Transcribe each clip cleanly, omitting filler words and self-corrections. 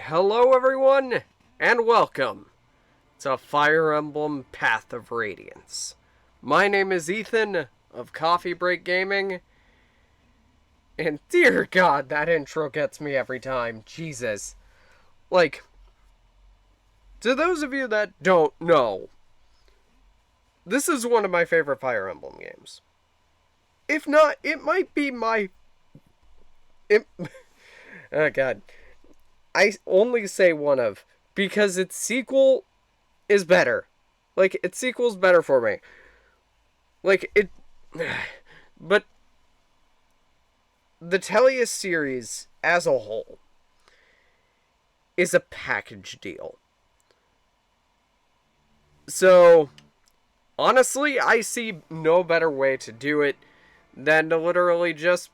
Hello everyone, and welcome to Fire Emblem Path of Radiance. My name is Ethan of Coffee Break Gaming, and dear God, that intro gets me every time. Jesus. Like, to those of you that don't know, this is one of my favorite Fire Emblem games. If not, it might be my... Oh God. I only say one of, because its sequel is better. Like, its sequel's better for me. Like, it... But the Tellius series, as a whole, is a package deal. So, honestly, I see no better way to do it than to literally just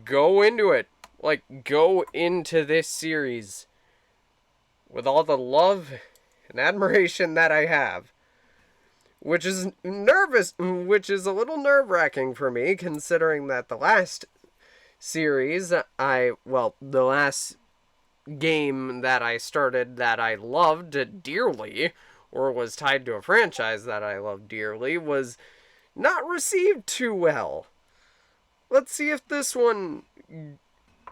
go into it. Like, go into this series with all the love and admiration that I have. Which is a little nerve-wracking for me, considering that the last series, the last game that I started that I loved dearly, or was tied to a franchise that I loved dearly, was not received too well. Let's see if this one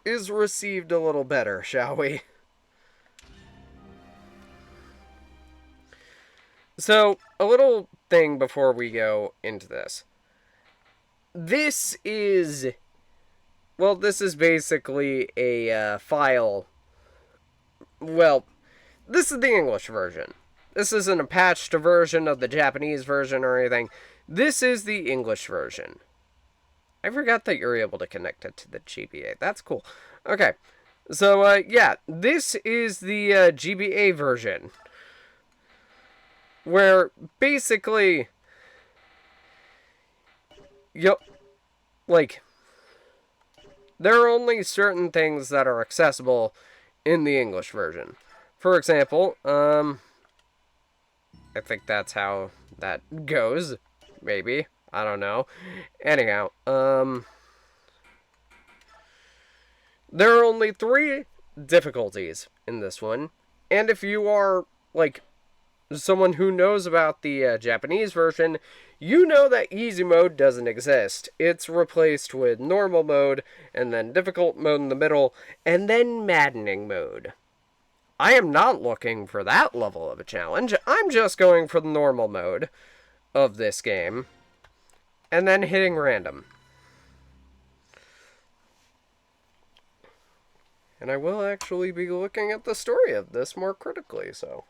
is received a little better, shall we? So, a little thing before we go into this. This is basically a file. Well, this is the English version. This isn't a patched version of the Japanese version or anything. This is the English version. I forgot that you're able to connect it to the GBA. That's cool. Okay. So, yeah. This is the GBA version. Where, basically... Like... There are only certain things that are accessible in the English version. For example, I think that's how that goes. Maybe. I don't know. Anyhow, there are only 3 difficulties in this one. And if you are, like, someone who knows about the Japanese version, you know that easy mode doesn't exist. It's replaced with normal mode, and then difficult mode in the middle, and then maddening mode. I am not looking for that level of a challenge. I'm just going for the normal mode of this game, and then hitting random. And I will actually be looking at the story of this more critically, so...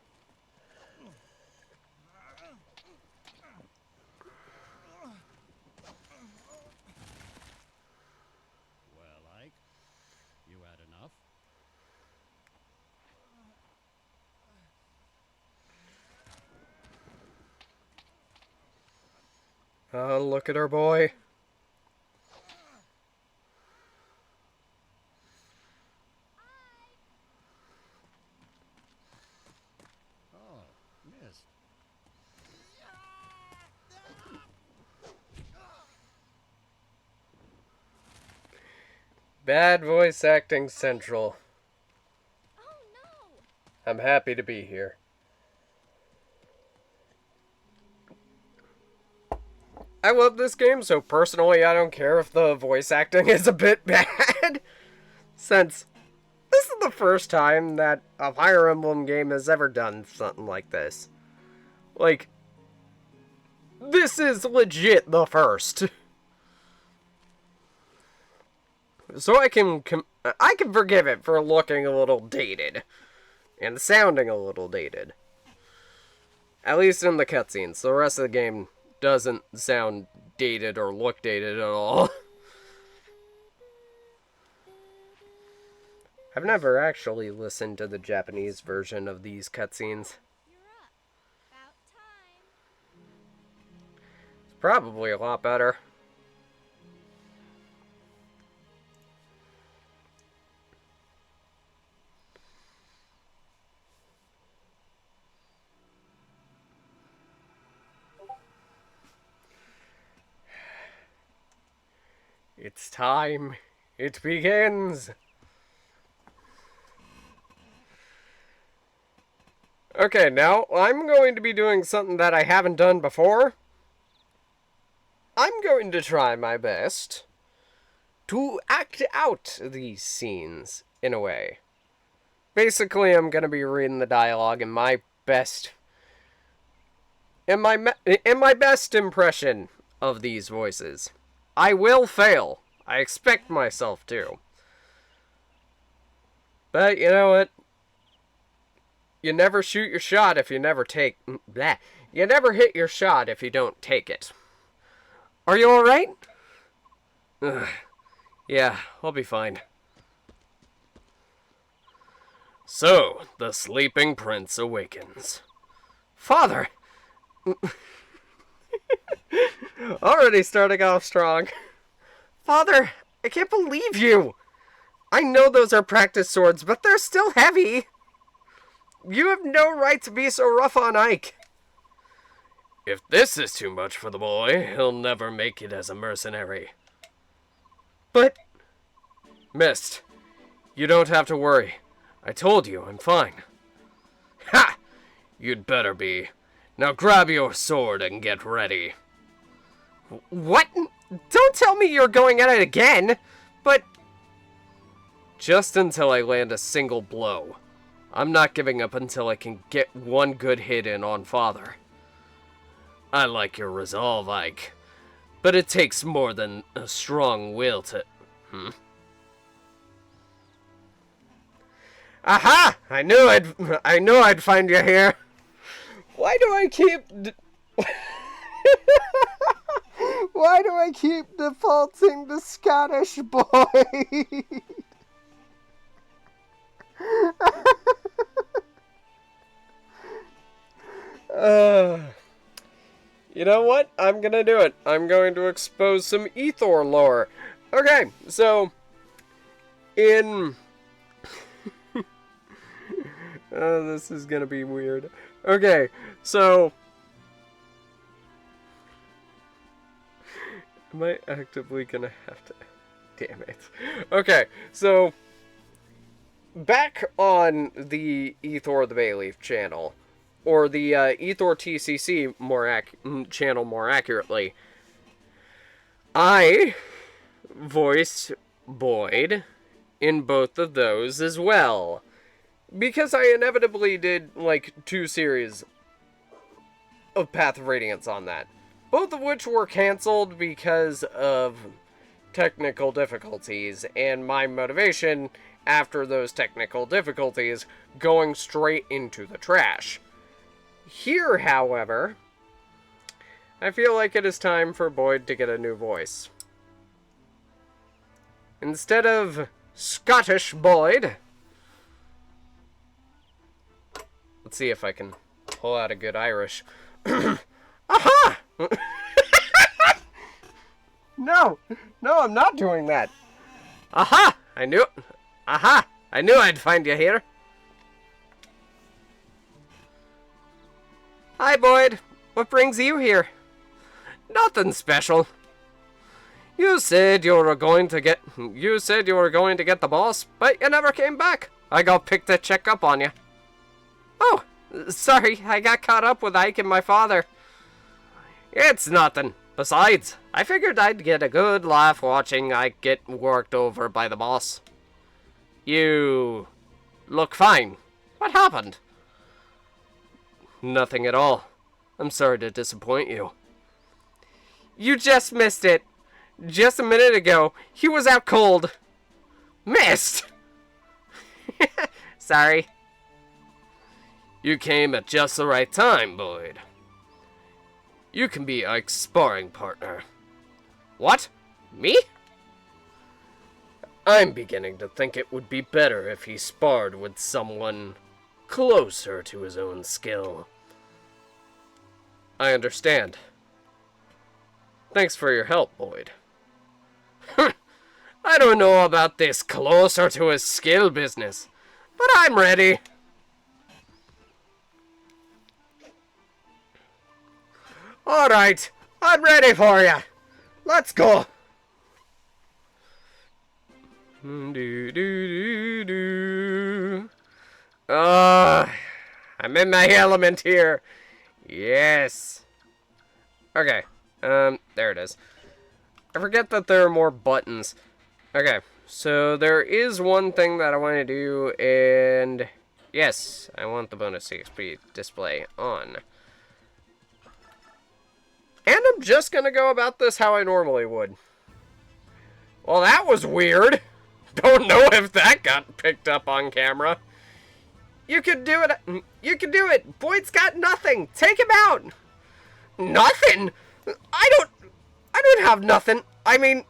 Oh, look at our boy. Oh, missed. Bad voice acting central. Oh no! I'm happy to be here. I love this game, so personally I don't care if the voice acting is a bit bad. Since this is the first time that a Fire Emblem game has ever done something like this. Like, this is legit the first. So I can forgive it for looking a little dated. And sounding a little dated. At least in the cutscenes. The rest of the game doesn't sound dated or look dated at all. I've never actually listened to the Japanese version of these cutscenes. You're up. About time. It's probably a lot better. It's time. It begins. Okay, now I'm going to be doing something that I haven't done before. I'm going to try my best to act out these scenes in a way. Basically, I'm going to be reading the dialogue in my best impression of these voices. I will fail. I expect myself to. But you know what? You never shoot your shot if you never take... Bleh. You never hit your shot if you don't take it. Are you alright? Yeah, I'll be fine. So, the sleeping prince awakens. Father! Already starting off strong. Father, I can't believe you! I know those are practice swords, but they're still heavy! You have no right to be so rough on Ike. If this is too much for the boy, he'll never make it as a mercenary. But... Mist, you don't have to worry. I told you, I'm fine. Ha! You'd better be. Now grab your sword and get ready. What? Don't tell me you're going at it again! But... Just until I land a single blow. I'm not giving up until I can get one good hit in on Father. I like your resolve, Ike. But it takes more than a strong will to... Aha! I knew I'd find you here. Why do I keep... Why do I keep defaulting to Scottish boy? You know what? I'm gonna do it. I'm going to expose some Ethor lore. Okay, so... In... this is gonna be weird. Okay, so... Am I actively gonna have to... Damn it. Okay, so... Back on the Ethor the Bayleaf channel, or the Ethor TCC channel more accurately, I voiced Boyd in both of those as well. Because I inevitably did, like, 2 series of Path of Radiance on that. Both of which were cancelled because of technical difficulties, and my motivation after those technical difficulties going straight into the trash. Here, however, I feel like it is time for Boyd to get a new voice. Instead of Scottish Boyd, let's see if I can pull out a good Irish. Aha! No, I'm not doing that. Aha! Aha! I knew I'd find you here. Hi, Boyd. What brings you here? Nothing special. You said you were going to get the boss, but you never came back. I got picked to check up on you. Oh, sorry, I got caught up with Ike and my father. It's nothing. Besides, I figured I'd get a good laugh watching Ike get worked over by the boss. You look fine. What happened? Nothing at all. I'm sorry to disappoint you. You just missed it. Just a minute ago, he was out cold. Missed! Sorry. You came at just the right time, Boyd. You can be Ike's sparring partner. What? Me? I'm beginning to think it would be better if he sparred with someone closer to his own skill. I understand. Thanks for your help, Boyd. I don't know about this closer to his skill business, but I'm ready. Alright, I'm ready for you. Let's go. I'm I'm in my element here. Yes. Okay. There it is. I forget that there are more buttons. Okay. So there is one thing that I want to do, and yes, I want the bonus XP display on. And I'm just going to go about this how I normally would. Well, that was weird. Don't know if that got picked up on camera. You can do it. You can do it. Boyd's got nothing. Take him out. Nothing? I don't have nothing. I mean.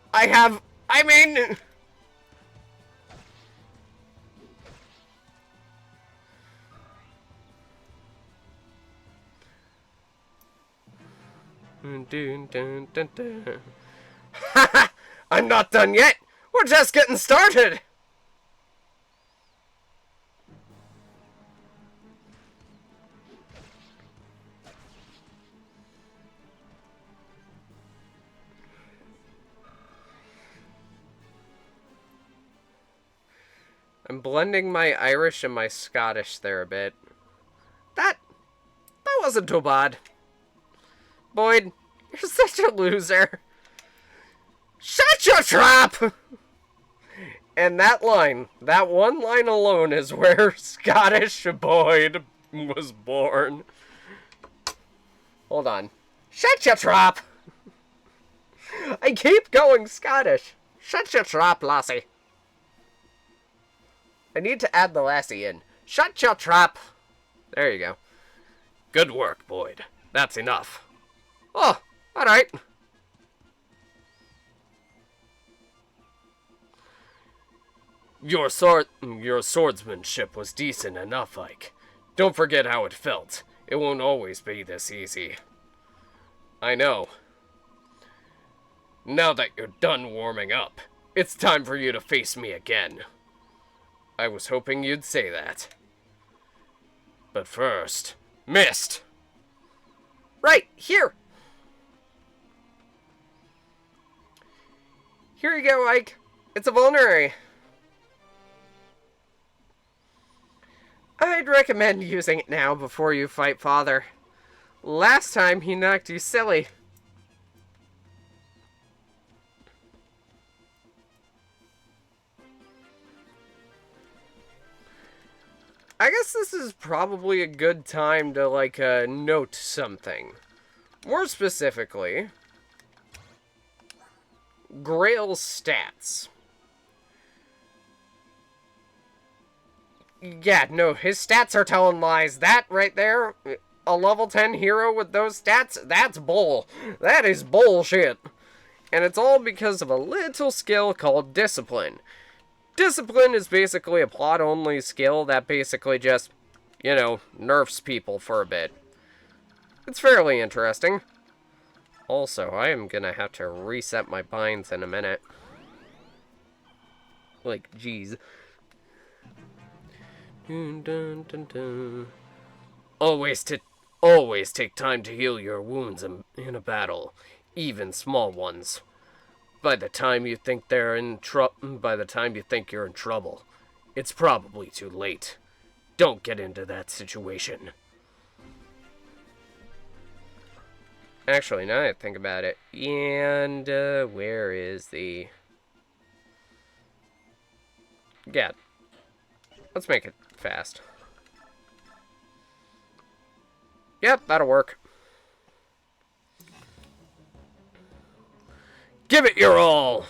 Haha! I'm not done yet. We're just getting started. I'm blending my Irish and my Scottish there a bit. That wasn't too bad. Boyd, you're such a loser. Shut your trap! And that line, that one line alone is where Scottish Boyd was born. Hold on. Shut your trap! I keep going Scottish. Shut your trap, lassie. I need to add the lassie in. Shut your trap! There you go. Good work, Boyd. That's enough. Oh, alright. Your swordsmanship was decent enough, Ike. Don't forget how it felt. It won't always be this easy. I know. Now that you're done warming up, it's time for you to face me again. I was hoping you'd say that. But first, Mist! Right, here! Here you go, Ike. It's a vulnerary. I'd recommend using it now before you fight Father. Last time he knocked you silly. I guess this is probably a good time to, like, note something. More specifically, Grail's stats. Yeah, no, his stats are telling lies. That right there, a level 10 hero with those stats, that's bull. That is bullshit. And it's all because of a little skill called Discipline. Discipline is basically a plot-only skill that basically just, you know, nerfs people for a bit. It's fairly interesting. Also, I am gonna have to reset my binds in a minute. Like, jeez. Dun, dun, dun, dun. Always take time to heal your wounds in a battle, even small ones. By the time you think you're in trouble, it's probably too late. Don't get into that situation. Actually, now that I think about it, and where is the? Yeah, let's make it fast. Yep, that'll work. Give it your all!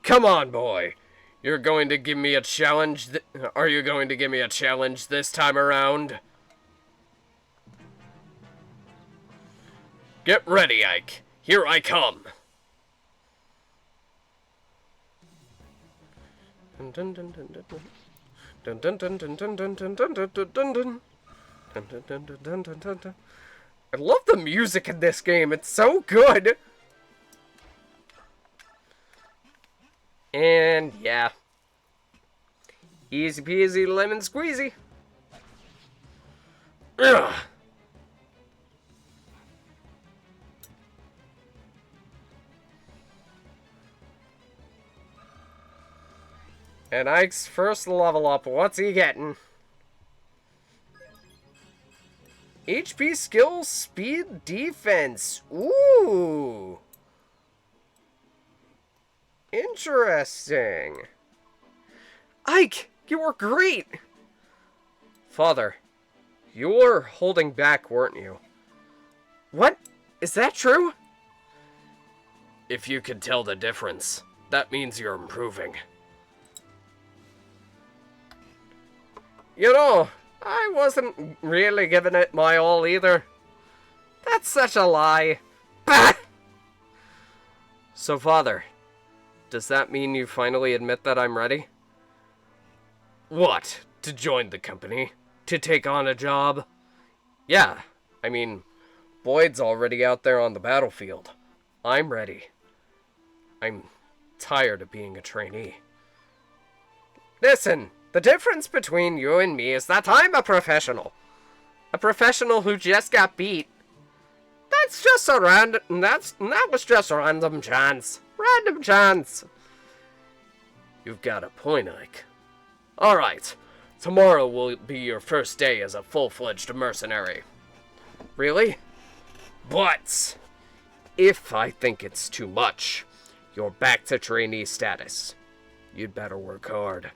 Come on, boy. You're going to give me a challenge? Are you going to give me a challenge this time around? Get ready, Ike. Here I come. Dun dun dun dun dun dun. Dun dun dun dun dun dun dun dun dun dun dun dun. Dun dun dun dun dun dun dun dun. I love the music in this game. It's so good. And yeah. Easy peasy lemon squeezy. Ugh. And Ike's first level up. What's he getting? HP, skill, speed, defense. Ooh. Interesting. Ike, you were great. Father, you were holding back, weren't you? What? Is that true? If you could tell the difference, that means you're improving. You know, I wasn't really giving it my all either. That's such a lie. Bah! So, Father, does that mean you finally admit that I'm ready? What? To join the company? To take on a job? Yeah, I mean, Boyd's already out there on the battlefield. I'm ready. I'm tired of being a trainee. Listen, the difference between you and me is that I'm a professional. A professional who just got beat. That's just a random... That was just a random chance. Random chance. You've got a point, Ike. Alright, tomorrow will be your first day as a full-fledged mercenary. Really? But if I think it's too much, you're back to trainee status. You'd better work hard.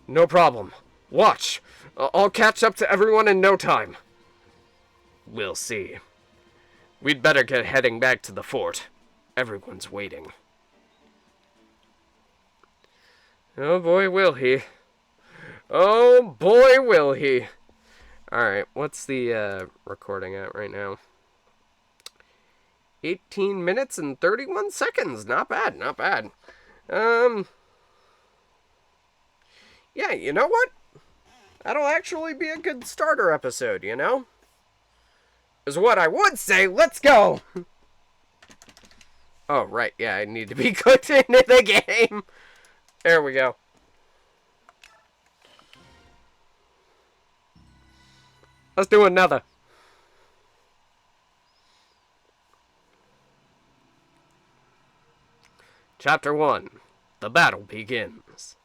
No problem. Watch. I'll catch up to everyone in no time. We'll see. We'd better get heading back to the fort. Everyone's waiting. Oh boy, will he. Oh boy, will he. Alright, what's the recording at right now? 18 minutes and 31 seconds. Not bad, not bad. Yeah, you know what? That'll actually be a good starter episode, you know? Is what I would say. Let's go! Oh, right. Yeah, I need to be cooked into the game. There we go. Let's do another. Chapter 1. The battle begins.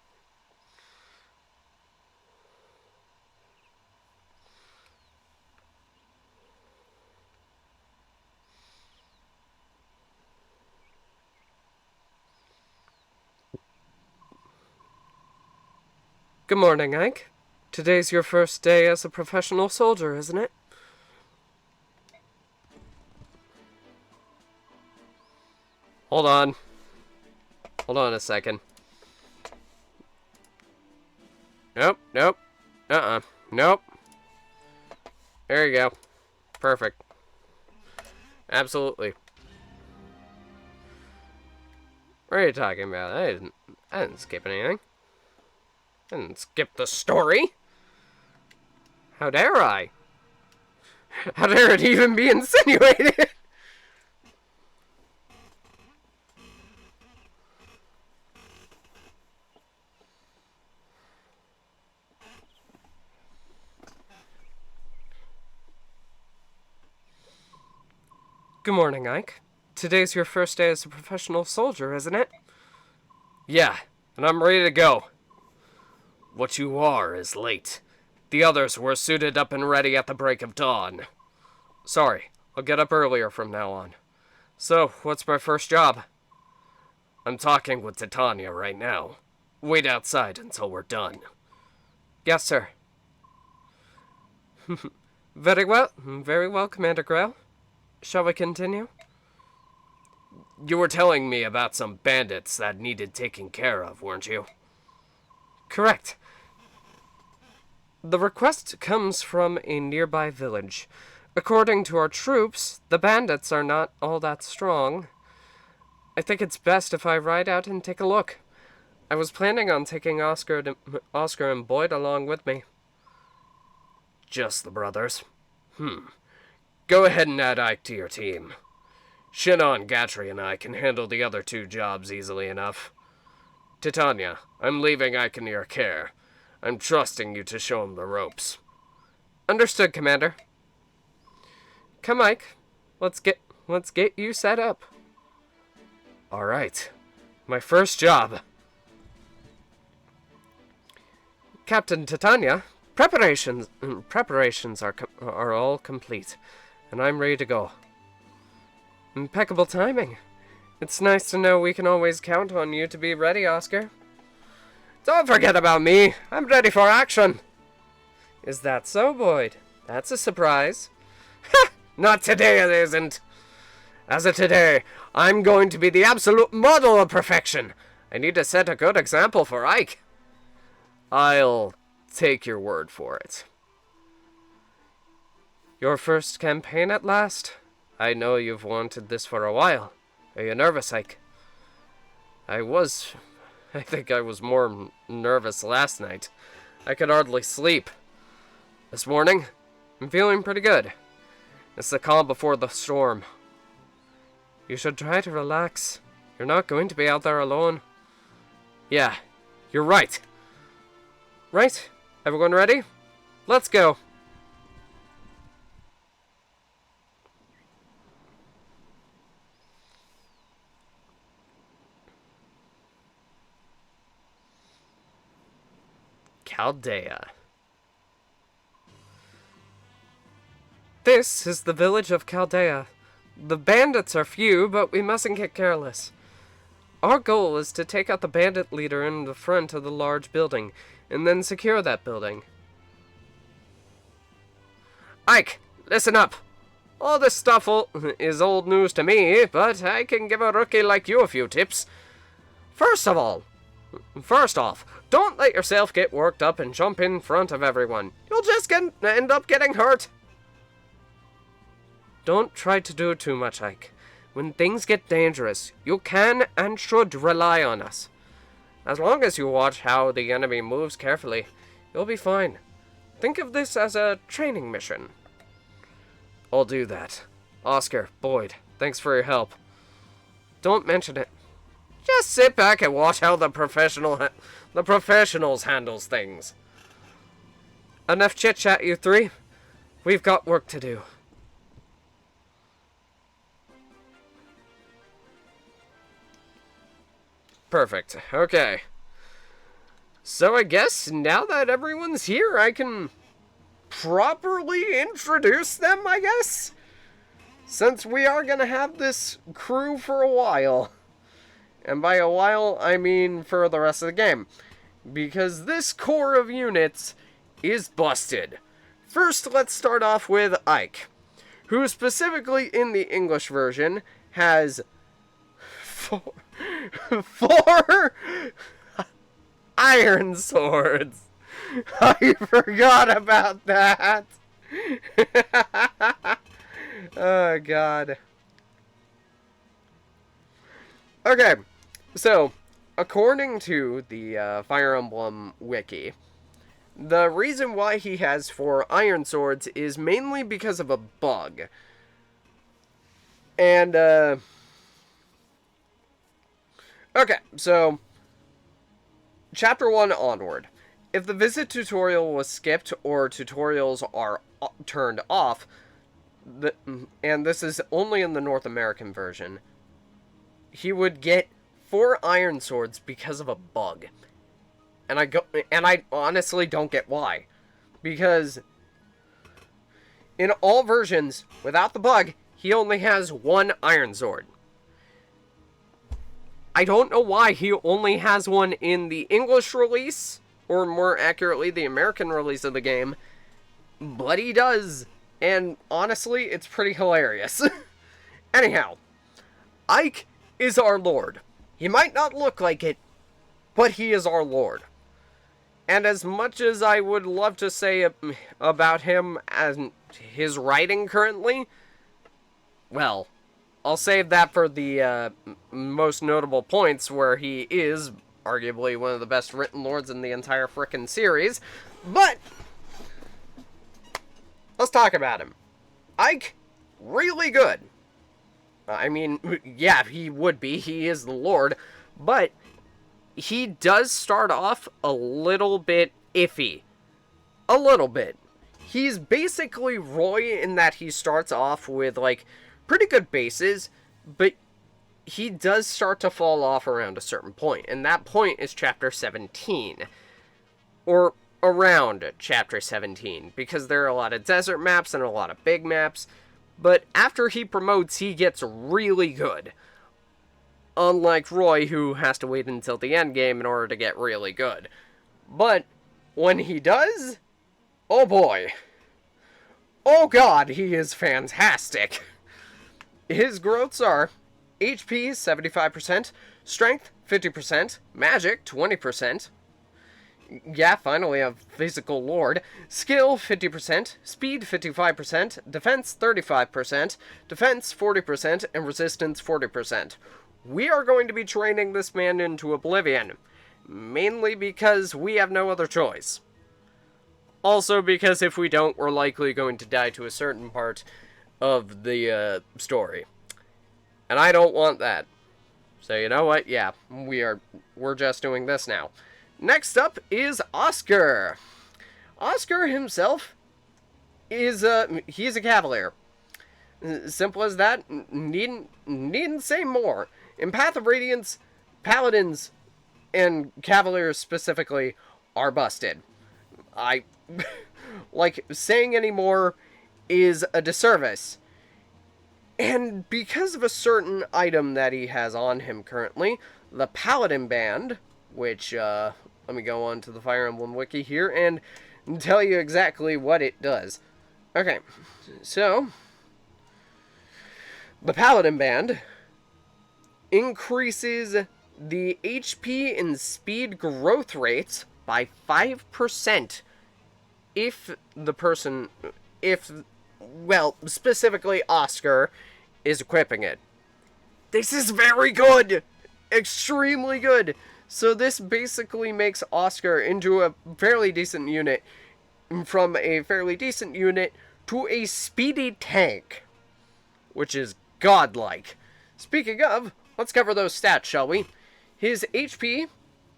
Good morning, Ike. Today's your first day as a professional soldier, isn't it? Hold on. Hold on a second. Nope, nope. Nope. There you go. Perfect. Absolutely. What are you talking about? I didn't skip anything. I didn't skip the story. How dare I? How dare it even be insinuated? Good morning, Ike. Today's your first day as a professional soldier, isn't it? Yeah, and I'm ready to go. What you are is late. The others were suited up and ready at the break of dawn. Sorry, I'll get up earlier from now on. So, what's my first job? I'm talking with Titania right now. Wait outside until we're done. Yes, sir. Very well, Commander Grail. Shall we continue? You were telling me about some bandits that needed taking care of, weren't you? Correct. The request comes from a nearby village. According to our troops, the bandits are not all that strong. I think it's best if I ride out and take a look. I was planning on taking Oscar and Boyd along with me. Just the brothers? Go ahead and add Ike to your team. Shinon, Gatry, and I can handle the other two jobs easily enough. Titania, I'm leaving Ike in your care. I'm trusting you to show him the ropes. Understood, Commander. Come, Ike. Let's get you set up. All right. My first job. Captain Titania, preparations are all complete, and I'm ready to go. Impeccable timing. It's nice to know we can always count on you to be ready, Oscar. Don't forget about me. I'm ready for action. Is that so, Boyd? That's a surprise. Ha! Not today, it isn't. As of today, I'm going to be the absolute model of perfection. I need to set a good example for Ike. I'll take your word for it. Your first campaign at last? I know you've wanted this for a while. Are you nervous, Ike? I think I was more nervous last night. I could hardly sleep. This morning, I'm feeling pretty good. It's the calm before the storm. You should try to relax. You're not going to be out there alone. Yeah, you're right. Right? Everyone ready? Let's go. Chaldea. This is the village of Chaldea. The bandits are few, but we mustn't get careless. Our goal is to take out the bandit leader in the front of the large building, and then secure that building. Ike, listen up. All this stuff is old news to me, but I can give a rookie like you a few tips. First off, don't let yourself get worked up and jump in front of everyone. You'll just end up getting hurt. Don't try to do too much, Ike. When things get dangerous, you can and should rely on us. As long as you watch how the enemy moves carefully, you'll be fine. Think of this as a training mission. I'll do that. Oscar, Boyd, thanks for your help. Don't mention it. Just sit back and watch how the professionals handles things. Enough chit-chat, you three. We've got work to do. Perfect. Okay. So I guess now that everyone's here, I can properly introduce them, I guess? Since we are going to have this crew for a while. And by a while, I mean for the rest of the game. Because this core of units is busted. First, let's start off with Ike, who specifically in the English version has four iron swords. I forgot about that. Oh, God. Okay, so, according to the Fire Emblem wiki, the reason why he has 4 iron swords is mainly because of a bug. And, okay, so, Chapter 1 onward. If the visit tutorial was skipped or tutorials are turned off, and this is only in the North American version, he would get 4 iron swords because of a bug. And I honestly don't get why. Because in all versions, without the bug, he only has 1 iron sword. I don't know why he only has one in the English release, or more accurately, the American release of the game, but he does, and honestly, it's pretty hilarious. Anyhow, Ike is our lord. He might not look like it, but he is our lord. And as much as I would love to say about him and his writing currently, well, I'll save that for the most notable points where he is arguably one of the best written lords in the entire frickin' series. But let's talk about him. Ike, really good. I mean, yeah, he would be. He is the lord. But he does start off a little bit iffy. A little bit. He's basically Roy in that he starts off with, like, pretty good bases, but he does start to fall off around a certain point, and that point is chapter 17. Or around Chapter 17, because there are a lot of desert maps and a lot of big maps, but after he promotes, he gets really good. Unlike Roy, who has to wait until the end game in order to get really good. But when he does, oh boy. Oh god, he is fantastic. His growths are HP 75%, Strength 50%, Magic 20%. Yeah, finally a physical lord. Skill 50%, Speed 55%, Defense 35%, Defense 40%, and Resistance 40%. We are going to be training this man into oblivion, mainly because we have no other choice. Also because if we don't, we're likely going to die to a certain part of the story. And I don't want that. So you know what? Yeah, we're just doing this now. Next up is Oscar. Oscar himself is he's a cavalier. Simple as that. Needn't say more. In Path of Radiance, paladins and cavaliers specifically are busted. Like, saying any more is a disservice. And because of a certain item that he has on him currently, the Paladin Band, which, let me go on to the Fire Emblem wiki here and tell you exactly what it does. Okay, so, the Paladin Band increases the HP and speed growth rates by 5% if the person, well, specifically Oscar, is equipping it. This is very good! Extremely good! So this basically makes Oscar into a fairly decent unit, from a fairly decent unit to a speedy tank, which is godlike. Speaking of, let's cover those stats, shall we? His HP,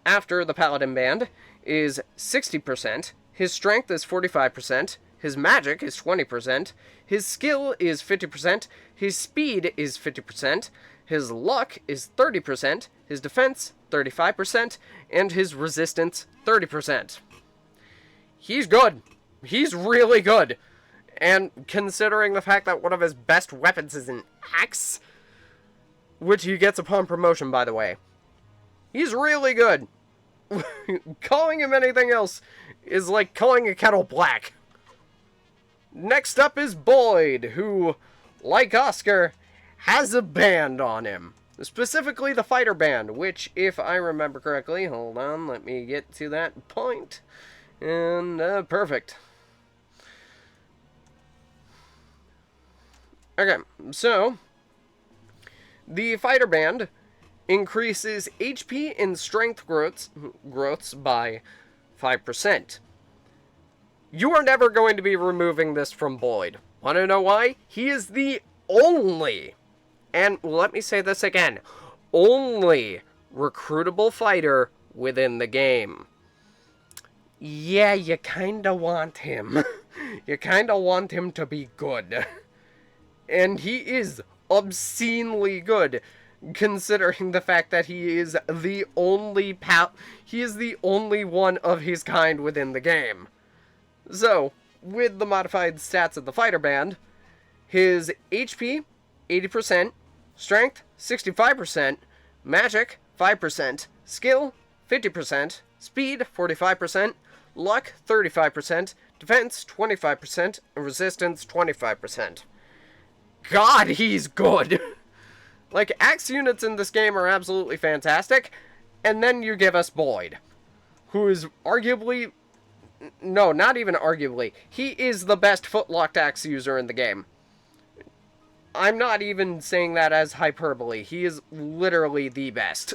after the Paladin Band, is 60%, his strength is 45%, his magic is 20%, his skill is 50%, his speed is 50%, his luck is 30%, his defense 35%, and his resistance 30%. He's good. He's really good. And considering the fact that one of his best weapons is an axe, which he gets upon promotion, by the way, he's really good. Calling him anything else is like calling a kettle black. Next up is Boyd, who, like Oscar, has a band on him. Specifically the fighter band, which, if I remember correctly, hold on, let me get to that point. And, perfect. Okay, so, the fighter band increases HP and strength growths by 5%. You are never going to be removing this from Boyd. Want to know why? He is the only, and let me say this again, only recruitable fighter within the game. Yeah, you kinda want him. You kinda want him to be good. And he is obscenely good, considering the fact that he is the only one of his kind within the game. So, with the modified stats of the fighter band, his HP 80%, strength 65%, magic 5%, skill 50%, speed 45%, luck 35%, defense 25%, and resistance 25%. God, he's good! Like, axe units in this game are absolutely fantastic, and then you give us Boyd, who is arguably, no, not even arguably, he is the best footlocked axe user in the game. I'm not even saying that as hyperbole, he is literally the best.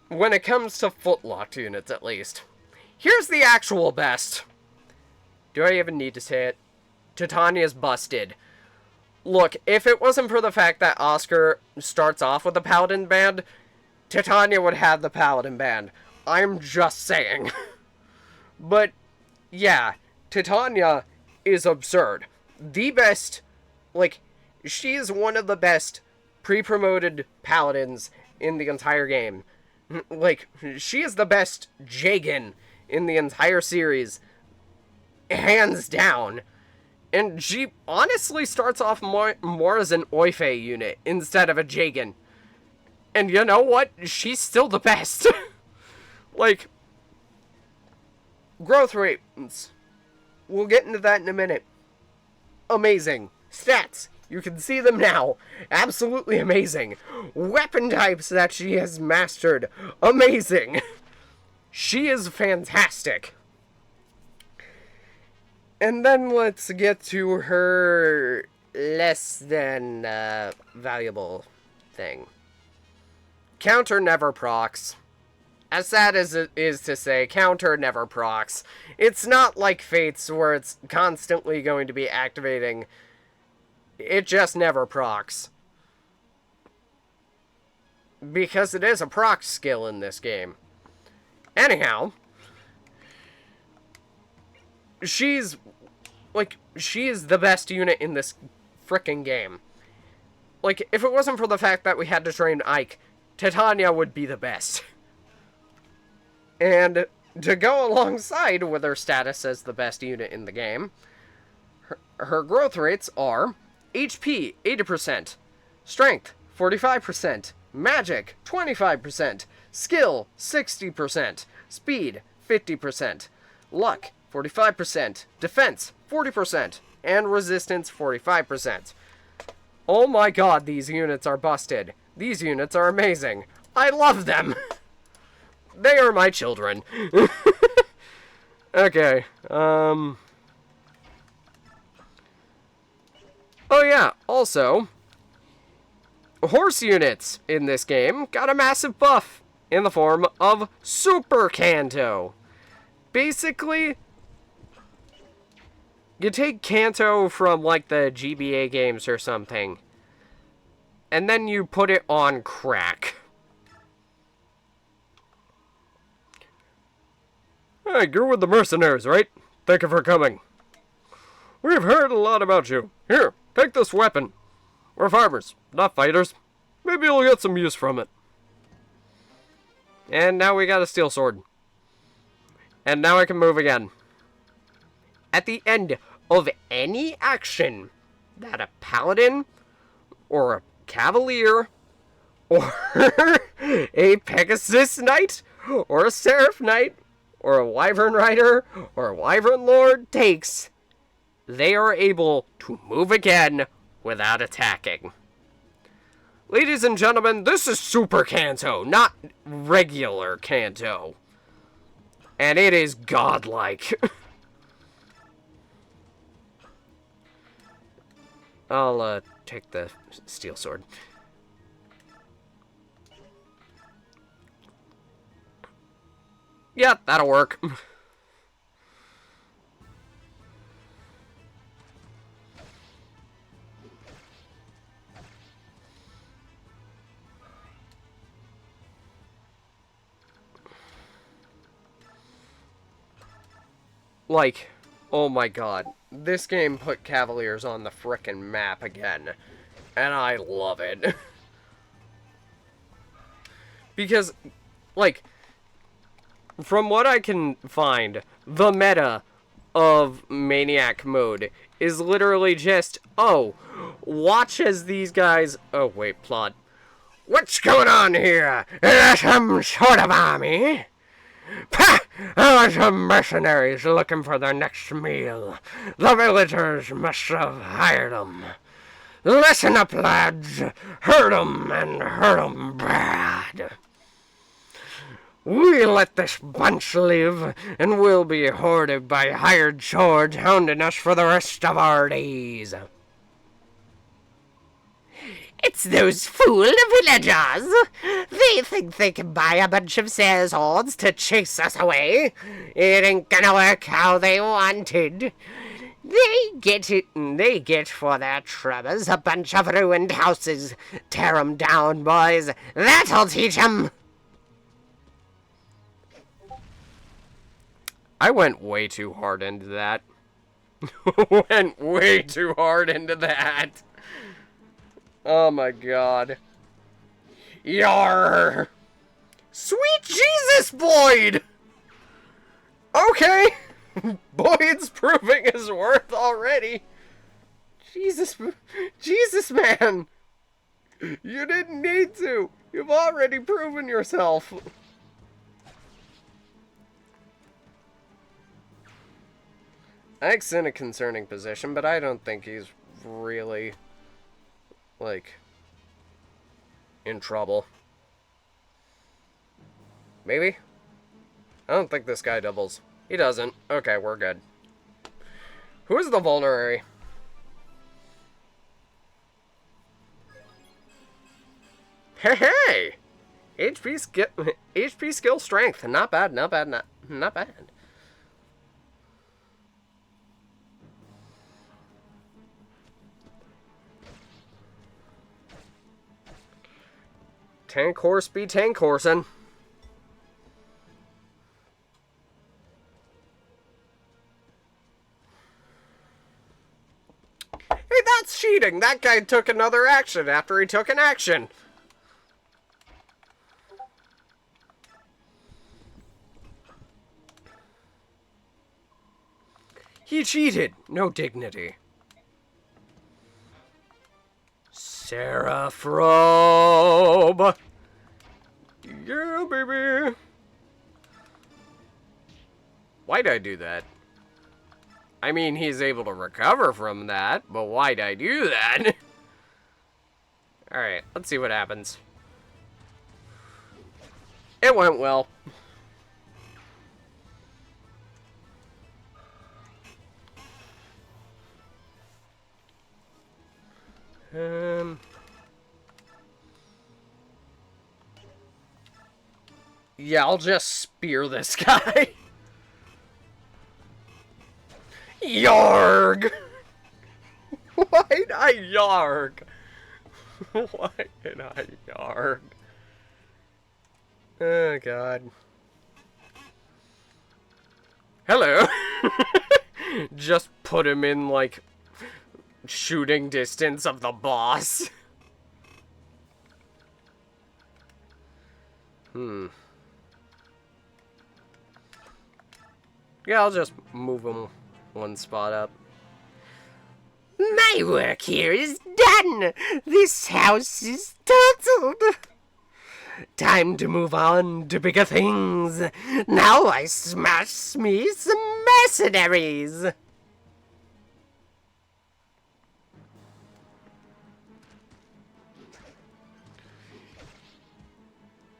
When it comes to footlocked units, at least. Here's the actual best. Do I even need to say it? Titania's busted. Look, if it wasn't for the fact that Oscar starts off with the Paladin Band, Titania would have the Paladin Band. I'm just saying. But, yeah, Titania is absurd. The best, like, she is one of the best pre-promoted paladins in the entire game. Like, she is the best Jagan in the entire series. Hands down. And she honestly starts off more as an Oife unit instead of a Jagan. And you know what? She's still the best. Like, growth rates. We'll get into that in a minute. Amazing. Stats. You can see them now. Absolutely amazing. Weapon types that she has mastered. Amazing. She is fantastic. And then let's get to her less than valuable thing. Counter never procs. As sad as it is to say, counter never procs. It's not like Fates where it's constantly going to be activating. It just never procs. Because it is a proc skill in this game. Anyhow, she is the best unit in this frickin' game. Like, if it wasn't for the fact that we had to train IKE, Titania would be the best. And to go alongside with her status as the best unit in the game, her growth rates are HP 80%, Strength 45%, Magic 25%, Skill 60%, Speed 50%, Luck 45%, Defense 40%, and Resistance 45%. Oh my god, these units are busted. These units are amazing. I love them. They are my children. Okay, Oh yeah, also, horse units in this game got a massive buff in the form of Super Kanto. Basically, you take Kanto from, like, the GBA games or something, and then you put it on crack. Hey, you're with the mercenaries, right? Thank you for coming. We've heard a lot about you. Here, take this weapon. We're farmers, not fighters. Maybe you'll get some use from it. And now we got a steel sword. And now I can move again. At the end of any action that a paladin, or a cavalier, or a Pegasus knight, or a seraph knight, or a wyvern rider, or a wyvern lord takes, they are able to move again without attacking. Ladies and gentlemen, this is Super Kanto, not regular Kanto. And it is godlike. I'll take the steel sword. Yeah, that'll work. Like, oh my god. This game put Cavaliers on the frickin' map again. And I love it. Because, like, from what I can find, the meta of Maniac mode is literally just, oh, watch as these guys... Oh, wait, plot. What's going on here? Is there some sort of army? Pah! Some mercenaries looking for their next meal. The villagers must have hired them. Listen up, lads. Hurt 'em and hurt 'em bad. We let this bunch live, and we'll be hoarded by hired swords hounding us for the rest of our days. It's those fool villagers. They think they can buy a bunch of sales hordes to chase us away. It ain't gonna work how they wanted. They get it, and they get for their troubles a bunch of ruined houses. Tear 'em down, boys. That'll teach 'em. I went way too hard into that. Went way too hard into that. Oh my god. Yarr! Sweet Jesus, Boyd! Okay! Boyd's proving his worth already. Jesus, man! You didn't need to. You've already proven yourself. Ike's in a concerning position, but I don't think he's really, like, in trouble. Maybe? I don't think this guy doubles. He doesn't. Okay, we're good. Who is the vulnerary? Hey! HP skill strength. Not bad, not bad, not bad. Tank horse be tank horsing. Hey, that's cheating! That guy took another action after he took an action. He cheated. No dignity. Seraph-robe. Yeah, baby. Why'd I do that? I mean, he's able to recover from that, but why'd I do that? Alright, let's see what happens. It went well. Yeah, I'll just spear this guy. Yarg! Why'd I yarg? Why did I yarg? Oh, God. Hello. Just put him in, like, shooting distance of the boss. Yeah, I'll just move him one spot up. My work here is done. This house is totaled. Time to move on to bigger things. Now I smash me some mercenaries.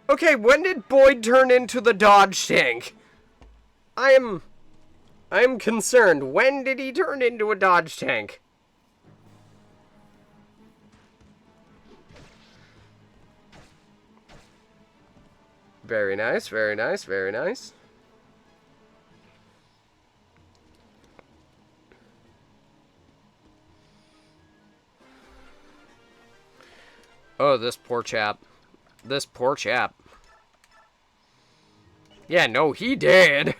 Okay, when did Boyd turn into the dodge tank? I am concerned. When did he turn into a dodge tank? Very nice, very nice, very nice. Oh, this poor chap. This poor chap. Yeah, no, he did.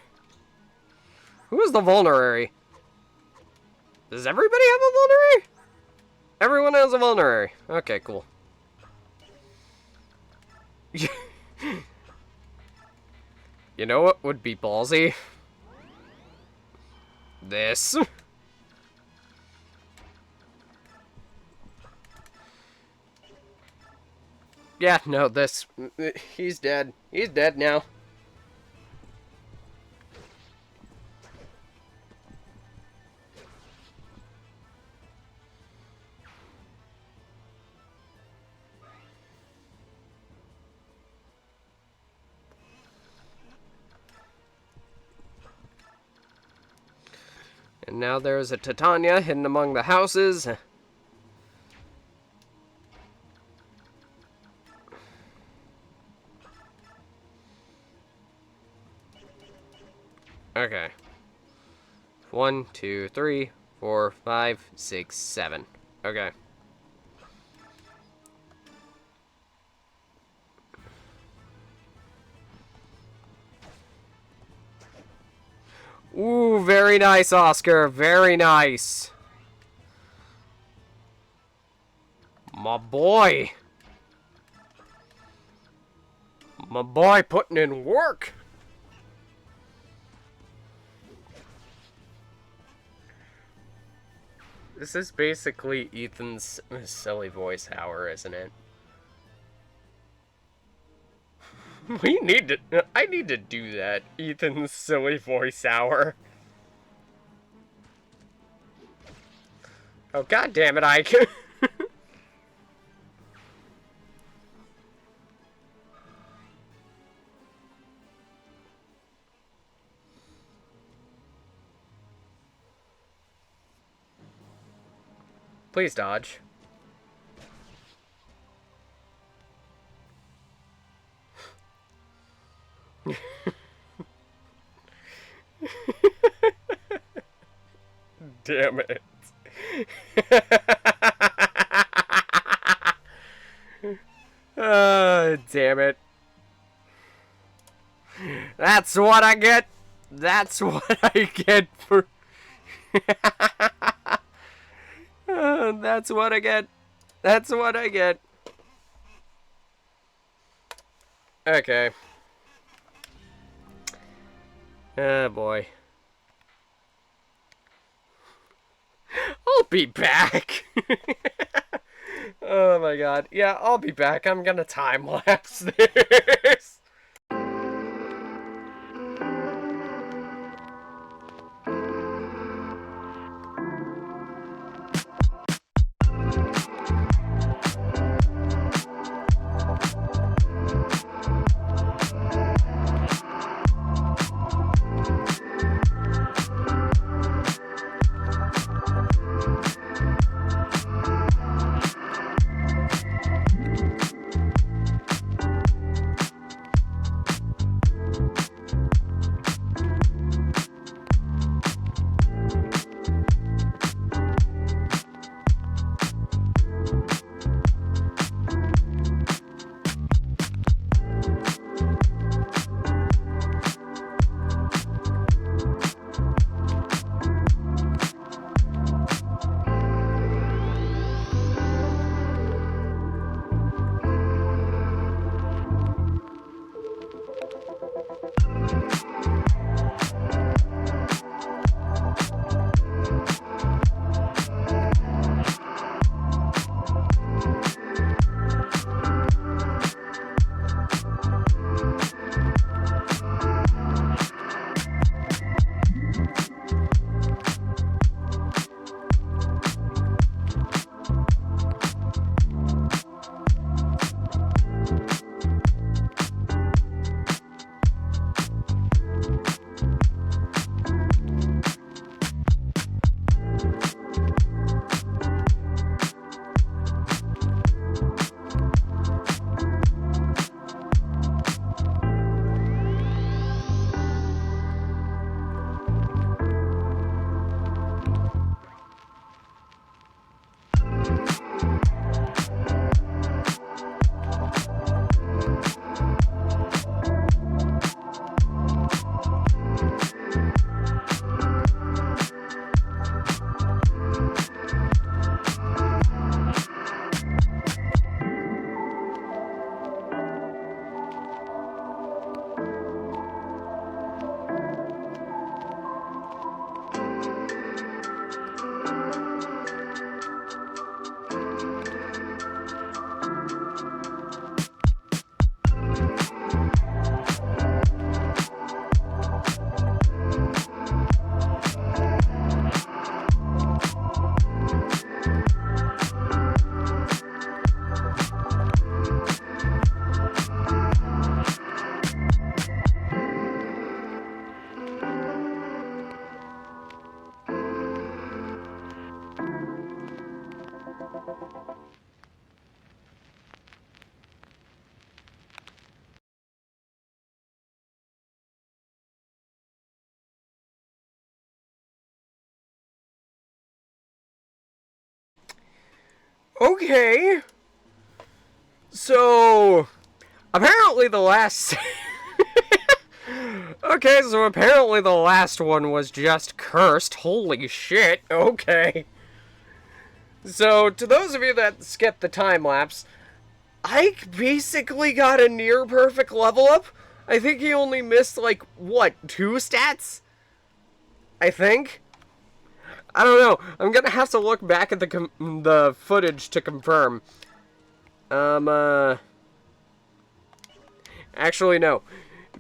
Who is the vulnerary? Does everybody have a vulnerary? Everyone has a vulnerary. Okay, cool. You know what would be ballsy? This. Yeah, no, this. He's dead. He's dead now. And now there's a Titania hidden among the houses. Okay. 1, 2, 3, 4, 5, 6, 7. Okay. Ooh, very nice, Oscar. Very nice. My boy. My boy putting in work. This is basically Ethan's silly voice hour, isn't it? I need to do that. Ethan's silly voice hour. Oh, god damn it, Ike. Please dodge. Damn it. Damn it. That's what I get. That's what I get for... that's what I get. That's what I get. Okay. Oh boy. I'll be back. Oh my god. Yeah, I'll be back. I'm gonna time lapse this. Okay. So, apparently the last... Okay, so apparently the last one was just cursed. Holy shit. Okay. So, to those of you that skipped the time lapse, Ike basically got a near perfect level up. I think he only missed, like, what, 2 stats? I think? I don't know. I'm gonna have to look back at the footage to confirm. Actually, no.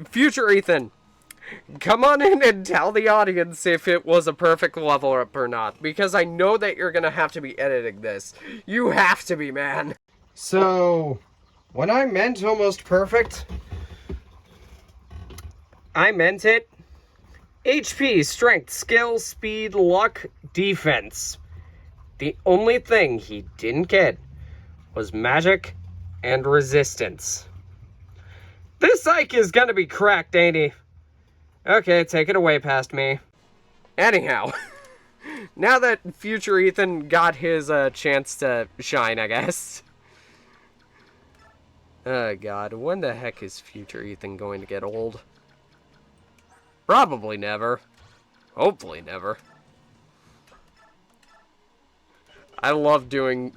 Future Ethan, come on in and tell the audience if it was a perfect level up or not, because I know that you're gonna have to be editing this. You have to be, man. So, when I meant almost perfect, I meant it. HP, strength, skill, speed, luck, defense. The only thing he didn't get was magic and resistance. This IKE is gonna be cracked, ain't he? Okay, take it away past me. Anyhow, now that future Ethan got his chance to shine, I guess. Oh god, when the heck is future Ethan going to get old? Probably never. Hopefully never. I love doing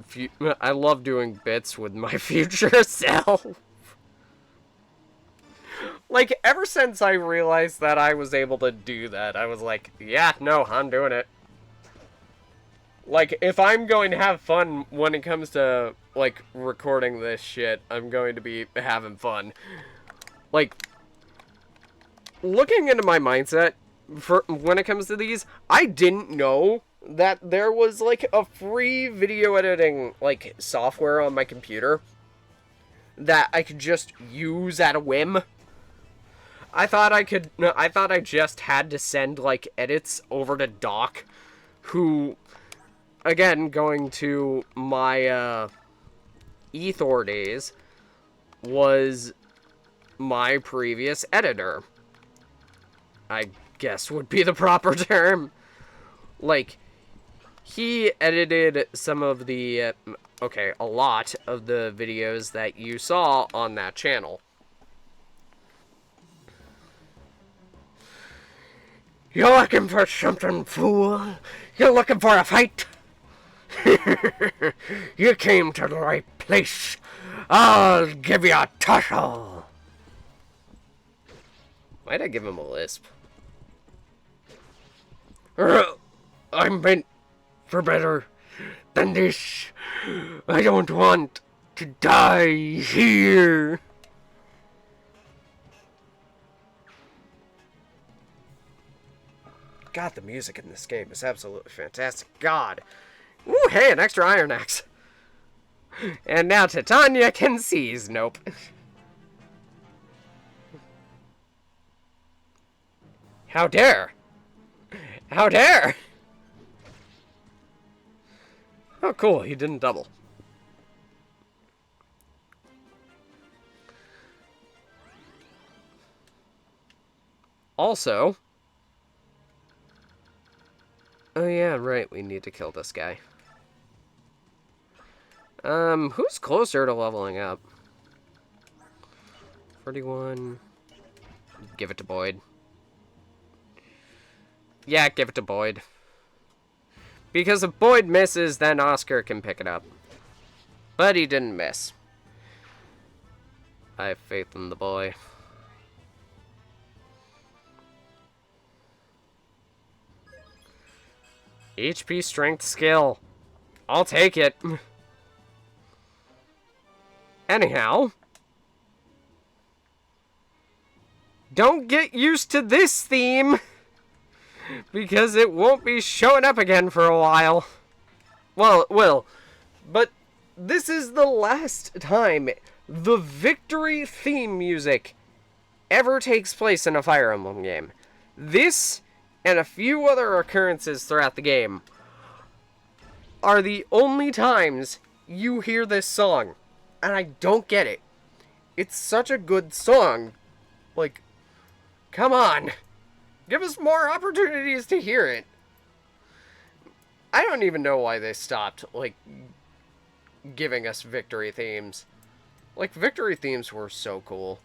bits with my future self. Like, ever since I realized that I was able to do that, I was like, yeah, no, I'm doing it. Like, if I'm going to have fun when it comes to, like, recording this shit, I'm going to be having fun. Like, looking into my mindset for when it comes to these, I didn't know that there was, like, a free video editing, like, software on my computer that I could just use at a whim. I thought I just had to send, like, edits over to Doc, who, again, going to my, Ethor days, was my previous editor. I guess would be the proper term. Like, he edited some of the, okay, a lot of the videos that you saw on that channel. You're looking for something, fool? You're looking for a fight? You came to the right place. I'll give you a tussle. Why'd I give him a lisp? I'm meant for better than this. I don't want to die here. God, the music in this game is absolutely fantastic. God. Ooh, hey, an extra iron axe. And now Titania can seize. Nope. How dare? How dare? Oh, cool. He didn't double. Also... Oh yeah, right, we need to kill this guy. Who's closer to leveling up? 41... Give it to Boyd. Yeah, give it to Boyd. Because if Boyd misses, then Oscar can pick it up. But he didn't miss. I have faith in the boy. HP, strength, skill. I'll take it. Anyhow. Don't get used to this theme. Because it won't be showing up again for a while. Well, it will. But this is the last time the victory theme music ever takes place in a Fire Emblem game. This... and a few other occurrences throughout the game are the only times you hear this song. And I don't get it. It's such a good song. Like, come on. Give us more opportunities to hear it. I don't even know why they stopped, like, giving us victory themes. Like, victory themes were so cool.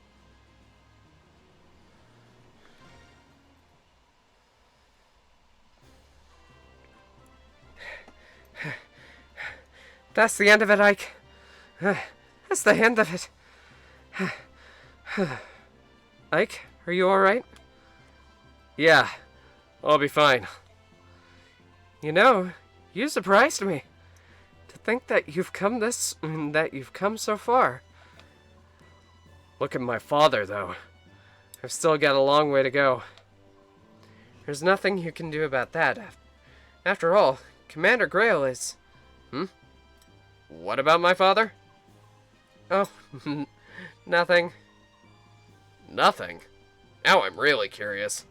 That's the end of it, Ike. That's the end of it. Ike, are you alright? Yeah, I'll be fine. You know, you surprised me. To think that you've come so far. Look at my father, though. I've still got a long way to go. There's nothing you can do about that. After all, Commander Grail is... What about my father? Oh, nothing. Nothing? Now I'm really curious.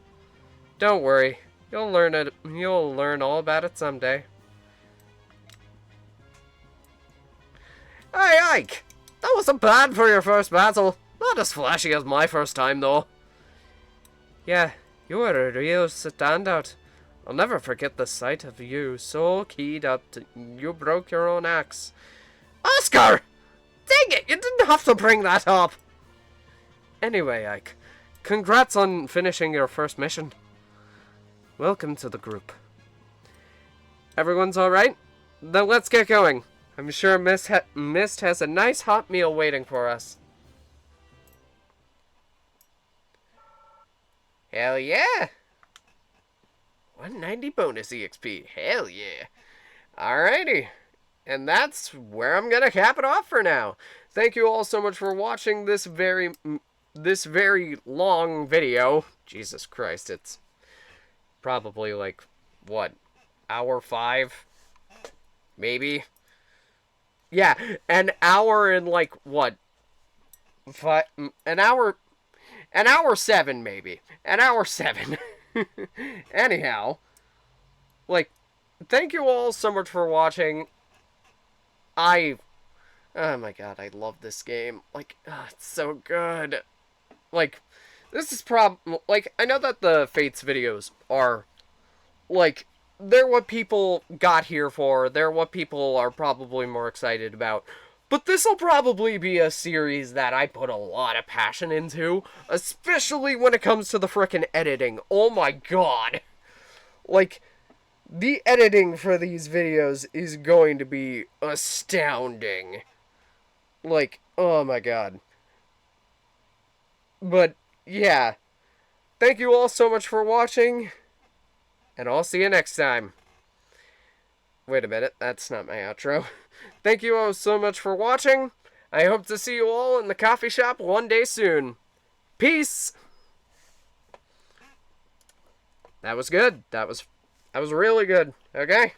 Don't worry. You'll learn all about it someday. Hey, Ike! That wasn't bad for your first battle. Not as flashy as my first time, though. Yeah, you were a real standout. I'll never forget the sight of you so keyed up you broke your own axe. Oscar! Dang it, you didn't have to bring that up! Anyway, Ike, congrats on finishing your first mission. Welcome to the group. Everyone's alright? Then let's get going. I'm sure Mist has a nice hot meal waiting for us. Hell yeah! 190 bonus EXP. Hell yeah. Alrighty. And that's where I'm gonna cap it off for now. Thank you all so much for watching this very long video. Jesus Christ, it's probably like, what, hour 5? Maybe? Yeah, an hour and like, what? An hour 7, maybe. An hour 7. Anyhow, like, thank you all so much for watching. Oh my god, I love this game. Like, it's so good. Like, this is like, I know that the Fates videos are, like, they're what people got here for. They're what people are probably more excited about. But this'll probably be a series that I put a lot of passion into, especially when it comes to the frickin' editing. Oh my god. Like, the editing for these videos is going to be astounding. Like, oh my god. But, yeah. Thank you all so much for watching, and I'll see you next time. Wait a minute, that's not my outro. Thank you all so much for watching. I hope to see you all in the coffee shop one day soon. Peace! That was good. That was really good. Okay?